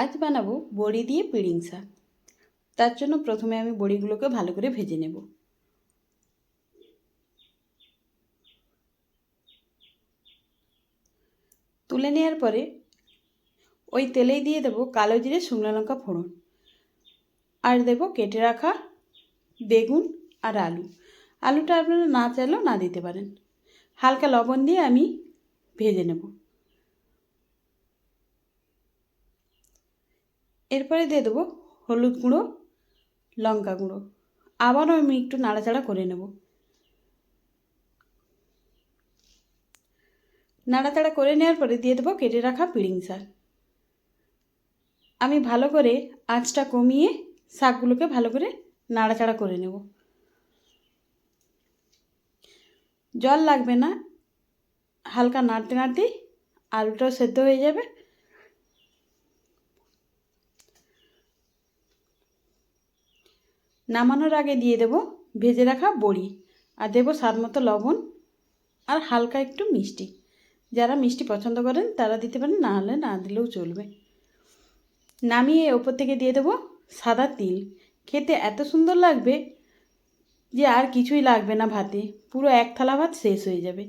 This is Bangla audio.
আজ বানাবো বড়ি দিয়ে পিড়িং শাক। তার জন্য প্রথমে আমি বড়িগুলোকে ভালো করে ভেজে নেব। তুলে নেওয়ার পরে ওই তেলেই দিয়ে দেবো কালো জিরে, শুকনো লঙ্কা ফোড়ন, আর দেবো কেটে রাখা বেগুন আর আলুটা আপনারা না চাইলেও না দিতে পারেন। হালকা লবণ দিয়ে আমি ভেজে নেব। এরপরে দিয়ে দেবো হলুদ গুঁড়ো, লঙ্কা গুঁড়ো। আবারও আমি একটু নাড়াচাড়া করে নেব। নাড়াচাড়া করে নেওয়ার পরে দিয়ে দেবো কেটে রাখা পিড়িং শাক। আমি ভালো করে আঁচটা কমিয়ে শাকগুলোকে ভালো করে নাড়াচাড়া করে নেব। জল লাগবে না, হালকা নাড়তে নাড়তেই আলুটাও সেদ্ধ হয়ে যাবে। নামানোর আগে দিয়ে দেব ভেজে রাখা বড়ি, আর দেবো স্বাদ মতো লবণ আর হালকা একটু মিষ্টি। যারা মিষ্টি পছন্দ করেন তারা দিতে পারেন, না হলে না দিলেও চলবে। নামিয়ে ওপর থেকে দিয়ে দেবো সাদা তিল। খেতে এত সুন্দর লাগবে যে আর কিছুই লাগবে না ভাতে, পুরো এক থালা ভাত শেষ হয়ে যাবে।